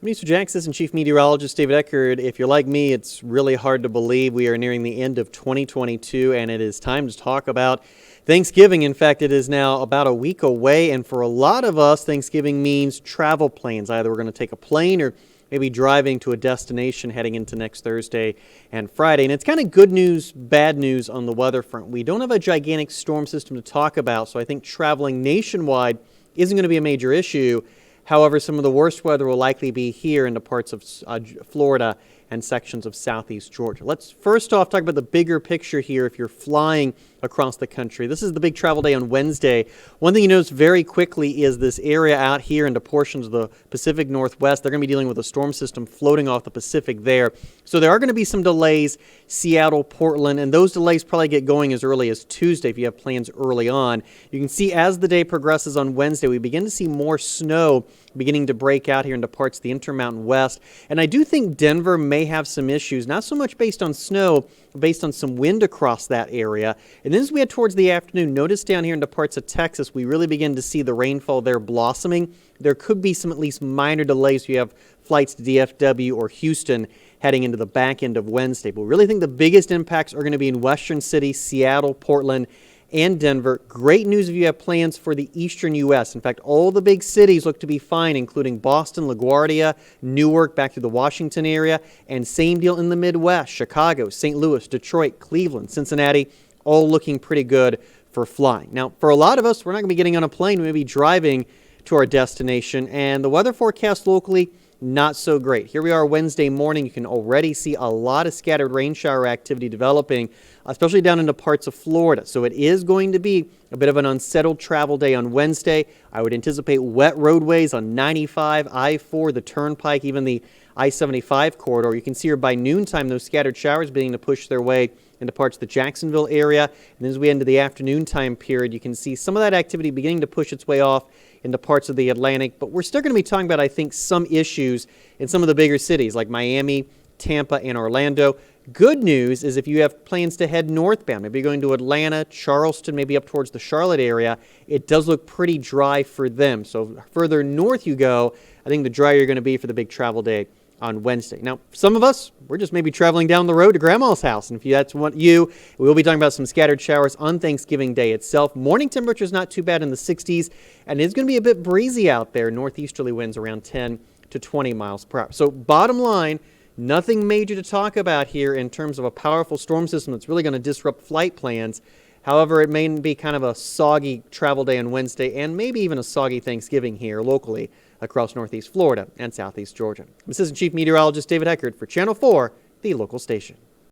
Mr. Jackson and Chief Meteorologist David Heckard. If you're like me, it's really hard to believe we are nearing the end of 2022 and it is time to talk about Thanksgiving. In fact, it is now about a week away, and for a lot of us, Thanksgiving means travel plans. Either we're going to take a plane or maybe driving to a destination heading into next Thursday and Friday. And it's kind of good news, bad news on the weather front. We don't have a gigantic storm system to talk about, so I think traveling nationwide isn't going to be a major issue. However, some of the worst weather will likely be here in the parts of Florida and sections of southeast Georgia. Let's first off talk about the bigger picture here if you're flying across the country. This is the big travel day on Wednesday. One thing you notice very quickly is this area out here into portions of the Pacific Northwest. They're going to be dealing with a storm system floating off the Pacific there. So there are going to be some delays, Seattle, Portland, and those delays probably get going as early as Tuesday if you have plans early on. You can see as the day progresses on Wednesday, we begin to see more snow beginning to break out here into parts of the Intermountain West. And I do think Denver may have some issues, not so much based on snow, but based on some wind across that area. And then as we head towards the afternoon, notice down here into parts of Texas, we really begin to see the rainfall there blossoming. There could be some at least minor delays if you have flights to DFW or Houston heading into the back end of Wednesday. But we really think the biggest impacts are going to be in western cities, Seattle, Portland, and Denver. Great news if you have plans for the eastern U.S. In fact, all the big cities look to be fine, including Boston, LaGuardia, Newark, back to the Washington area, and same deal in the Midwest, Chicago, St. Louis, Detroit, Cleveland, Cincinnati, all looking pretty good for flying. Now, for a lot of us, we're not going to be getting on a plane. We may be driving to our destination, and the weather forecast locally, not so great. Here we are Wednesday morning. You can already see a lot of scattered rain shower activity developing, especially down into parts of Florida. So it is going to be a bit of an unsettled travel day on Wednesday. I would anticipate wet roadways on 95, I-4, the Turnpike, even the I-75 corridor. You can see here by noontime those scattered showers beginning to push their way into parts of the Jacksonville area. And as we end the afternoon time period, you can see some of that activity beginning to push its way off into parts of the Atlantic. But we're still going to be talking about, I think, some issues in some of the bigger cities like Miami, Tampa, and Orlando. Good news is if you have plans to head northbound, maybe going to Atlanta, Charleston, maybe up towards the Charlotte area, it does look pretty dry for them. So further north you go, I think the drier you're going to be for the big travel day on Wednesday. Now, some of us, we're just maybe traveling down the road to Grandma's house. And if that's what we will be talking about some scattered showers on Thanksgiving Day itself. Morning temperature is not too bad in the 60s, and it's going to be a bit breezy out there. Northeasterly winds around 10 to 20 miles per hour. So bottom line, nothing major to talk about here in terms of a powerful storm system that's really going to disrupt flight plans. However, it may be kind of a soggy travel day on Wednesday and maybe even a soggy Thanksgiving here locally across northeast Florida and southeast Georgia. Assistant Chief Meteorologist David Heckard for Channel 4, the local station.